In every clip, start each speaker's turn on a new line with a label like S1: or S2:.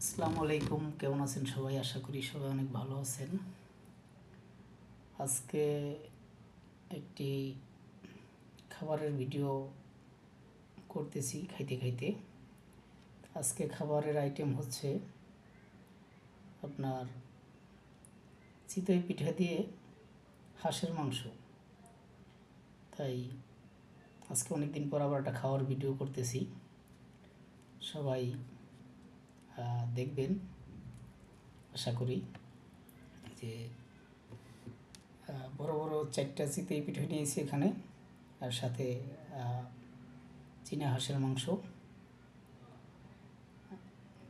S1: আসসালামু আলাইকুম, কেমন আছেন সবাই? আশা করি সবাই অনেক ভালো আছেন। আজকে একটি খাবারের ভিডিও করতেছি খাইতে খাইতে। আজকে খাবারের আইটেম হচ্ছে আপনার চিতই পিঠা দিয়ে হাঁসের মাংস। তাই আজকে অনেক দিন পর আবার একটা খাওয়ার ভিডিও করতেছি, সবাই দেখবেন আশা করি। যে বড় বড় 4টা চিতই পিঠা নিয়েছি এখানে, আর সাথে চীনা হাঁসের মাংস,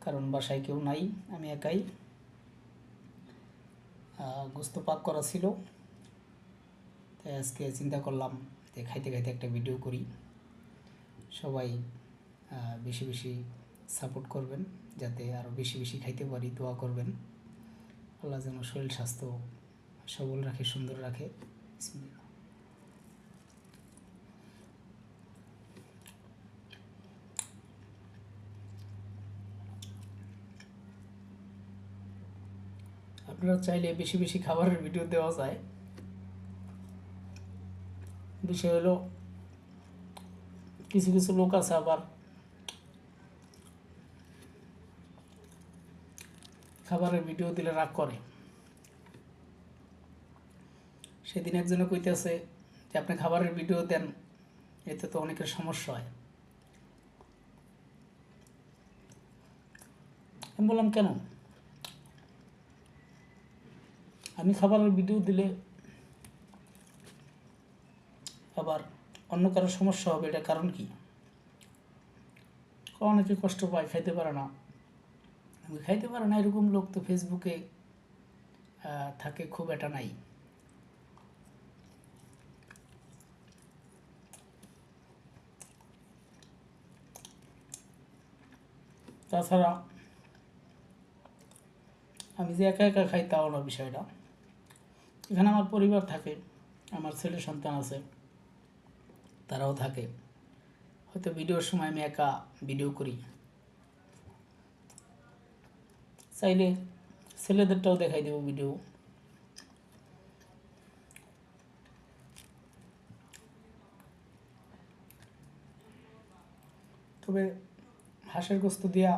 S1: কারণ বাসায় কেউ নাই, আমি একাই। গোস্ত পাক করা ছিল, তাই আজকে চিন্তা করলাম যে খাইতে খাইতে একটা ভিডিও করি। সবাই বেশি বেশি সাপোর্ট করবেন, যাতে আরও বেশি বেশি খাইতে পারি। দোয়া করবেন, আল্লাহ যেন শরীর স্বাস্থ্য সবল রাখে, সুন্দর রাখে। আপনারা চাইলে বেশি বেশি খাবারের ভিডিও দেওয়া যায়। বিষয় হলো, কিছু কিছু লোক আছে আবার খাবারের ভিডিও দিলে রাগ করে। সেদিন একজনে কইতেছে যে আপনি খাবারের ভিডিও দেন, এতে তো অনেকের সমস্যা হয়। আমি বললাম, কেন? আমি খাবারের ভিডিও দিলে আবার অন্য কারো সমস্যা হবে, এটা কারণ কি? অনেকে কষ্ট পায়, খাইতে পারে না। খাইতে পারে না এরকম লোক তো ফেসবুকে থাকে খুব একটা নাই। তাছাড়া আমি যে একা একা খাই তাও না বিষয়টা। এখানে আমার পরিবার থাকে, আমার ছেলে সন্তান আছে, তারাও থাকে। হয়তো ভিডিওর সময় আমি একা ভিডিও করি, চাইলে ছেলেদেরটাও দেখাই দেবো ভিডিও। তবে হাঁসের গোস্ত দিয়া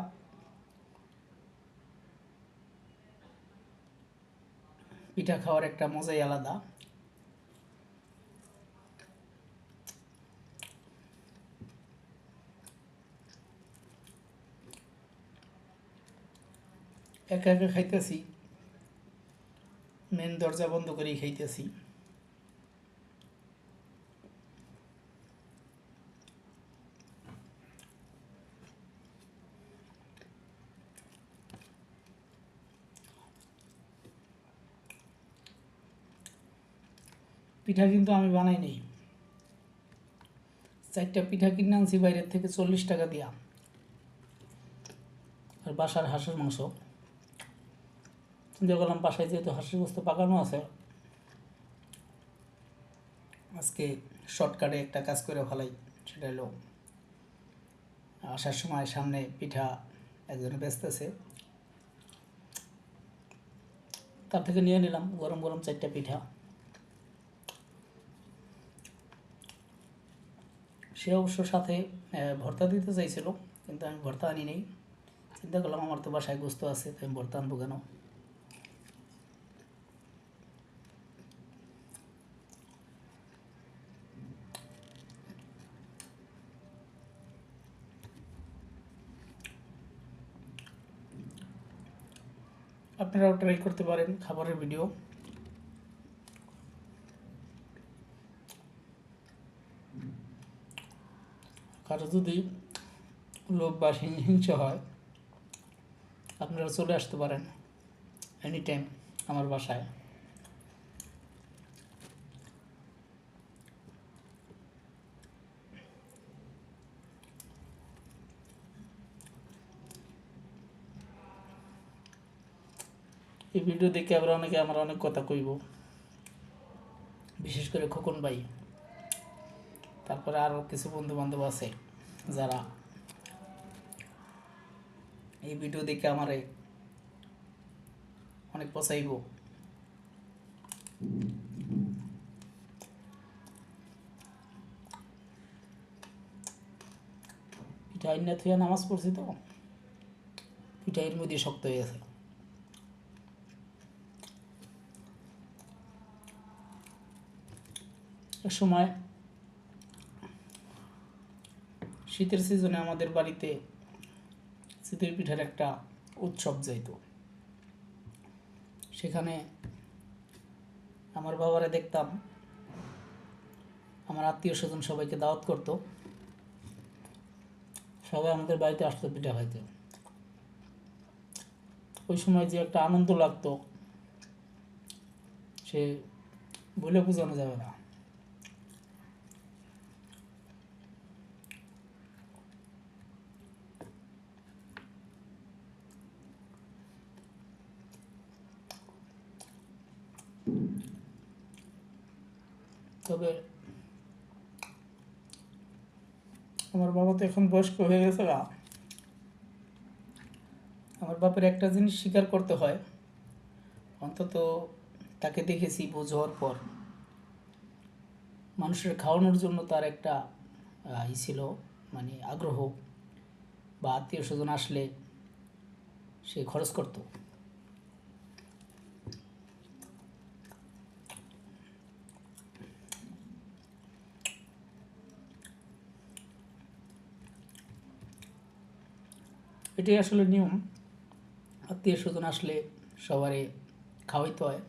S1: পিঠা খাওয়ার একটা মজাই আলাদা। একা একা খাইতেছি, মেন দরজা বন্ধ করেই খাইতেছি। পিঠা কিন্তু আমি বানাই নেই, 4টা পিঠা কিনে আনছি বাইরের থেকে 40 টাকা দিয়া। আর বাসার হাঁসের মাংস চিন্তা করলাম, বাসায় যেহেতু হাঁসের গোস্ত পাকানো আছে, আজকে শর্টকাটে একটা কাজ করে ফেলাই। সেটা হলো, আসার সময় সামনে পিঠা একজনে বেচতেছে, তার থেকে নিয়ে নিলাম গরম গরম 4টা পিঠা। সে অবশ্য সাথে ভর্তা দিতে চাইছিল, কিন্তু আমি ভর্তা আনি নেই। চিন্তা করলাম আমার তো বাসায় গোস্ত আছে, তো আমি ভর্তা আনবো কেন। আপনারাও ট্রাই করতে পারেন খাবারের ভিডিও। কারো যদি লোভ বা হিংসা হয়, আপনারা চলে আসতে পারেন এনি টাইম আমার বাসায়। এই ভিডিও দেখে আবার অনেকে আমার অনেক কথা কইব, বিশেষ করে খোকন ভাই। তারপরে আরও কিছু বন্ধু বান্ধব আছে যারা এই ভিডিও দেখে আমারে অনেক পচাইব। পিঠা আইনা থুয়া নামাজ পড়ছি তো পিঠা এর মধ্যে শক্ত হয়ে গেছে। এক সময় শীতের সিজনে আমাদের বাড়িতে শীতের পিঠার একটা উৎসব যাইত। সেখানে আমার বাবারে দেখতাম আমার আত্মীয় স্বজন সবাইকে দাওয়াত করত, সবাই আমাদের বাড়িতে আসতো পিঠা খাইতে। ওই সময় যে একটা আনন্দ লাগতো সে বলে বোঝানো যাবে না। তবে আমার বাবা তো এখন বয়স্ক হয়ে গেছে না। আমার বাপের একটা জিনিস স্বীকার করতে হয়, অন্তত তাকে দেখেছি বুঝ হওয়ার পর মানুষের খাওয়ানোর জন্য তার একটা ছিল, মানে আগ্রহ, বা আত্মীয় স্বজন আসলে সে খরচ করত। এটাই আসলে নিয়ম, আত্মীয় স্বজন আসলে সবারে খাওয়াইতে হয়।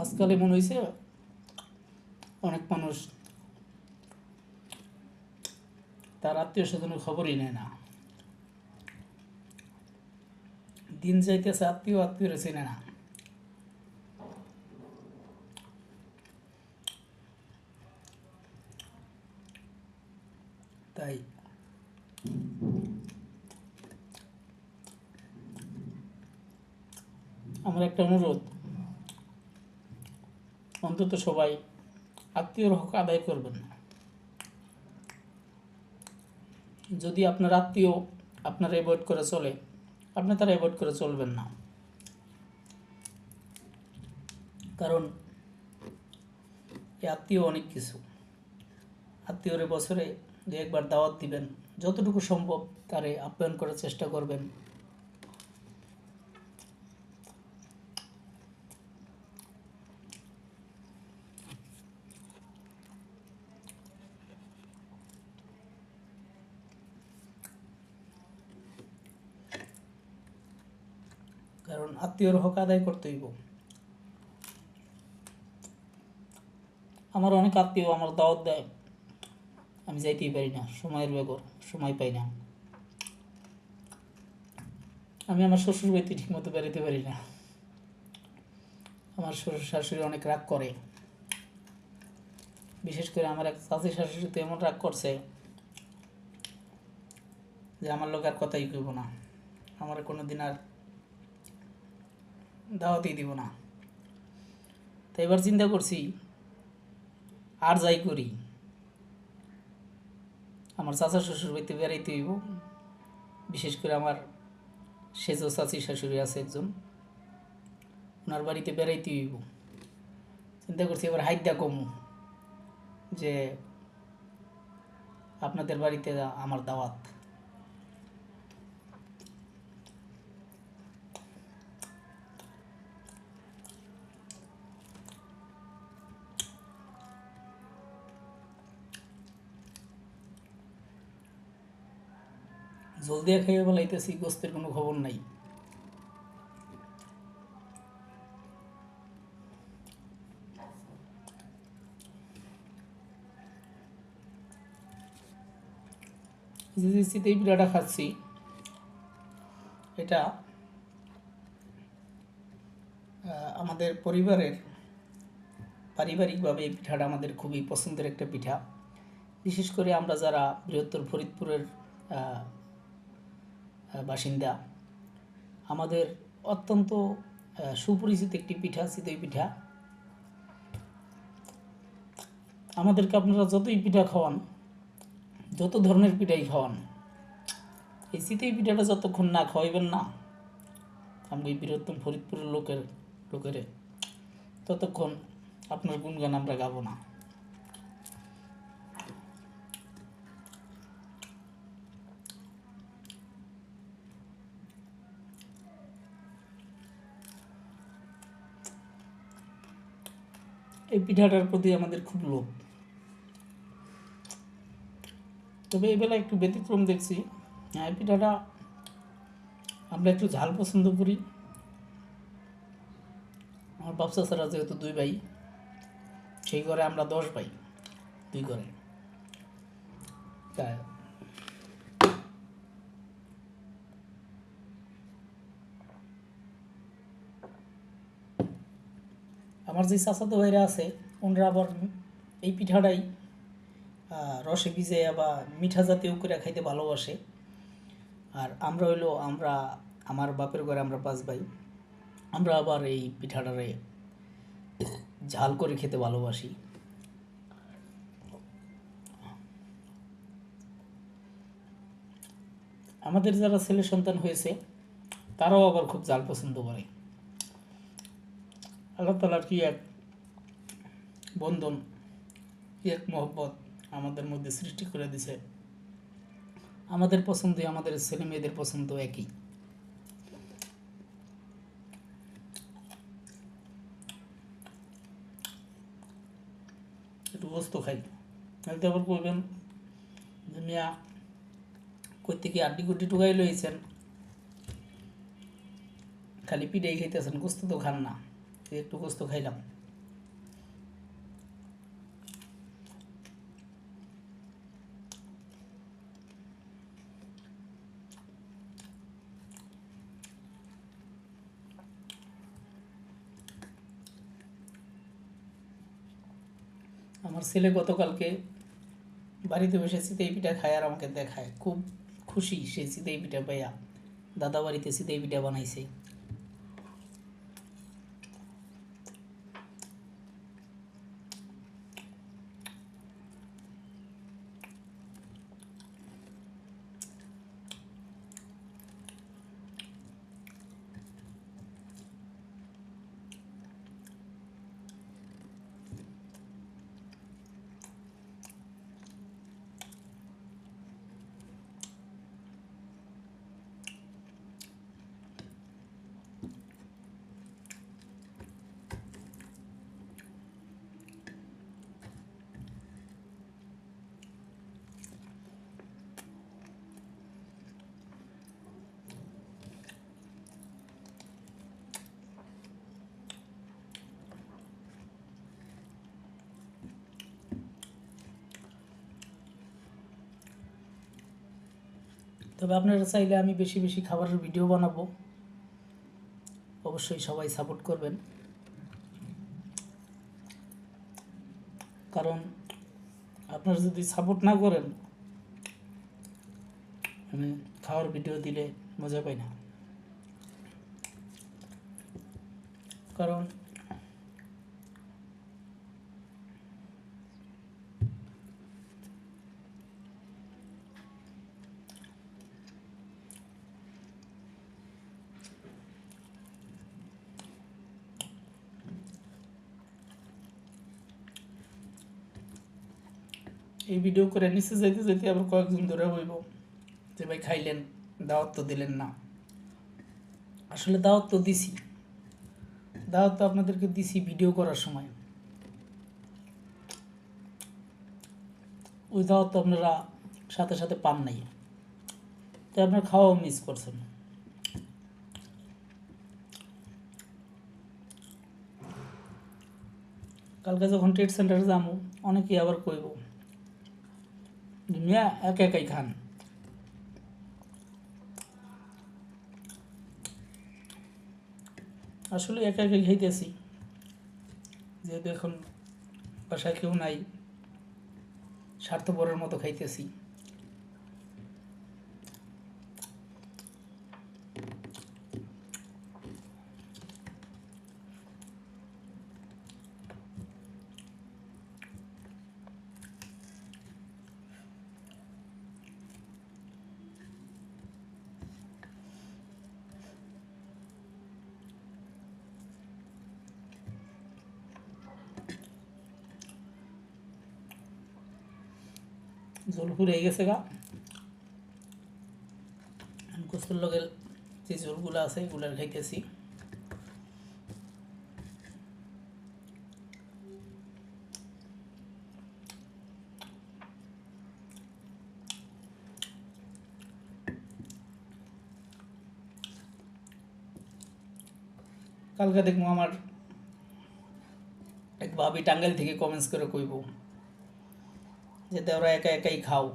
S1: আজকালে মনে হয়েছে অনেক মানুষ তার আত্মীয় স্বজনের খবরই নেয় না। দিন যাইতেছে আত্মীয় চেনে না। তাই আমার একটা অনুরোধ, অন্তত সবাই আত্মীয়র হক আদায় করবেন। যদি আপনার আত্মীয় আপনার অ্যাভয়েড করে চলে, আপনি তারা অ্যাভয়েড করে চলবেন না। কারণ এই আত্মীয় অনেক কিছু। আত্মীয়রে বছরে যে একবার দাওয়াত দিবেন, যতটুকু সম্ভব তারে আপ্যায়ন করার চেষ্টা করবেন। কারণ আত্মীয়র হক আদায় করতে হইব। আমার অনেক আত্মীয় আমার দাওয়াত দেয়, আমি যাইতেই পারি না, সময়ের ব্যাপার, সময় পাই না। আমি আমার শ্বশুর বাড়িতে ঠিকমতো বেরোতে পারি না। আমার শ্বশুর শাশুড়ি অনেক রাগ করে, বিশেষ করে আমার এক চাচি শাশুড়ি তো এমন রাগ করছে যে আমার লোক আর কথাই কইব না, আমার কোনো দিন আর দাওয়াতই দিব না। তো এবার চিন্তা করছি আর যাই করি আমার চাচা শ্বশুর বাড়িতে বেড়াইতে হইব। বিশেষ করে আমার সেজ চাচি শাশুড়ি আছে একজন, ওনার বাড়িতে বেড়াইতে হইব। চিন্তা করছি এবার হাইদা কমু যে আপনাদের বাড়িতে আমার দাওয়াত। জলদি খাইয়ে বলাইতেছি, গোস্তের কোনো খবর নাই। যে চিতই পিঠাটা খাচ্ছি এটা আমাদের পরিবারের পারিবারিকভাবে এই পিঠাটা আমাদের খুবই পছন্দের একটা পিঠা। বিশেষ করে আমরা যারা বৃহত্তর ফরিদপুরের বাসিন্দা, আমাদের অত্যন্ত সুপরিচিত একটি পিঠা চিতই পিঠা। আমাদেরকে আপনারা যতই পিঠা খাওয়ান, যত ধরনের পিঠাই খাওয়ান, এই চিতই পিঠাটা যতক্ষণ না খাওয়াইবেন না আমি এই বৃহত্তম ফরিদপুরের লোকেরে, ততক্ষণ আপনার গুণগান আমরা গাবো না। এই পিঠাটার প্রতি আমাদের খুব লোভ। তবে এই বেলা একটু ব্যতিক্রম দেখছি। এই পিঠাটা আমরা একটু ঝাল পছন্দ করি। আমার বাপ চাচারা যেহেতু 2 ভাই, সেই ঘরে আমরা 10 ভাই, 2 ঘরে। তাই আমার যে চাচাতো ভাইরা আছে, ওনারা আবার এই পিঠাটাই রসে ভিজাইয়া বা মিঠা জাতীয় করে খাইতে ভালোবাসে। আর আমরা আমার বাপের ঘরে আমরা 5 ভাই, আমরা আবার এই পিঠাটারে ঝাল করে খেতে ভালোবাসি। আমাদের যারা ছেলে সন্তান হয়েছে তারাও আবার খুব ঝাল পছন্দ করে। আল্লাহ তাআলার কি এক বন্ধন, কি এক মহব্বত আমাদের মধ্যে সৃষ্টি করে দিছে। আমাদের পছন্দই আমাদের ছেলে মেয়েদের পছন্দ একই। একটু গোস্ত খাই, তাহলে আবার করবেন যে মিয়া কই থেকে আড্ডি গুড্ডি টুকাই লইছেন, খালি পিঠাই খাইতেছেন, গোস্ত তো খান না। একটু গোস্ত খাইলাম। আমার ছেলে গতকালকে বাড়িতে বসে চিতই পিঠা খায় আর আমাকে দেখায়, খুব খুশি সে চিতই পিঠা পাইয়া। দাদা বাড়িতে চিতই পিঠা বানাইছে। তবে আপনারা চাইলে আমি বেশি বেশি খাবারের ভিডিও বানাবো, অবশ্যই সবাই সাপোর্ট করবেন। কারণ আপনারা যদি সাপোর্ট না করেন, আমি খাওয়ার ভিডিও দিলে মজা পাই না। কারণ এই ভিডিও করে নিচে যাইতে যাইতে আবার কয়েকজন ধরে হইব যে ভাই খাইলেন, দাওয়াত তো দিলেন না। আসলে দাওয়াত তো দিছি, দাওয়াত তো আপনাদেরকে দিছি ভিডিও করার সময়। ওই দাওয়াত তো আপনারা সাথে সাথে পান নাই, তাই আপনার খাওয়াও মিস করছেন। কালকে যখন ট্রেড সেন্টারে যাবো, অনেকেই আবার কইব মিয়া একা একাই খান। আসলে একা একাই খাইতেছি, যেহেতু এখন বাসায় কেউ নাই, স্বার্থপরের মতো খাইতেছি। জল ফুরে গেছে গা। গোস্তর লগে যে জলগুলো আছে এগুলার খাইতেছি। কালকে দেখবো আমার এক ভাবি টাঙ্গাইল থেকে কমেন্টস করে কইব যে তোরা একা একাই খাও,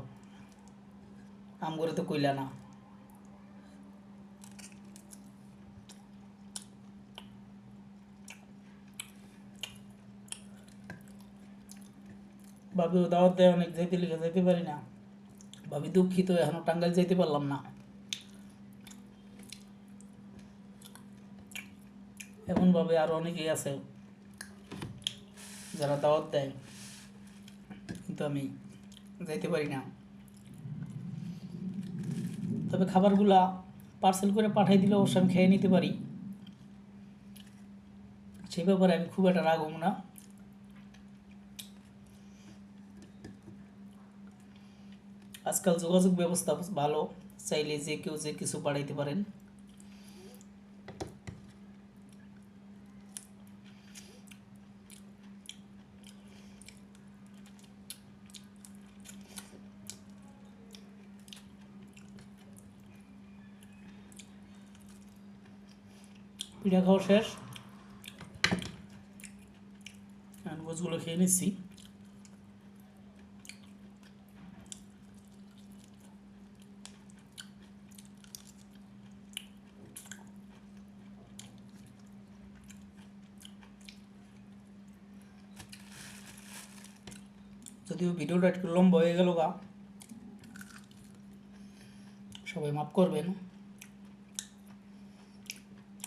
S1: আম করে তো কইলা না। ভাবিও দাওয়াত দেয় অনেক, যাইতে লিখে যাইতে পারি না। ভাবি দুঃখিত, এখনো টাঙ্গাইল যাইতে পারলাম না। এমনভাবে আরও অনেকেই আছে যারা দাওয়াত দেয়, কিন্তু আমি যাইতে পারি না। তবে খাবারগুলা পার্সেল করে পাঠিয়ে দিলে অবশ্য আমি খেয়ে নিতে পারি, সেই ব্যাপারে আমি খুব একটা রাগ হব না। আজকাল যোগাযোগ ব্যবস্থা ভালো, চাইলে যে কেউ যে কিছু পাঠাইতে পারেন। পিঠা খাওয়া শেষ, গোছগুলো খেয়ে নিচ্ছি। যদিও ভিডিওটা একটু লম্বা হয়ে গেল গা, সবাই মাফ করবেন।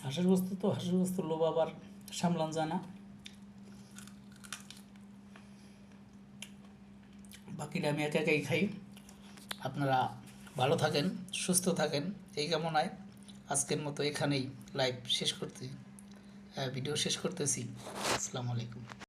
S1: হাঁসের বস্তু তো, হাঁসের বস্তুর লোভ আবার সামলান যায় না। বাকিটা আমি একা একাই খাই। আপনারা ভালো থাকেন, সুস্থ থাকেন, এই কামনায় আজকের মতো এখানেই লাইভ শেষ করতে ভিডিও শেষ করতেছি। আসসালামু আলাইকুম।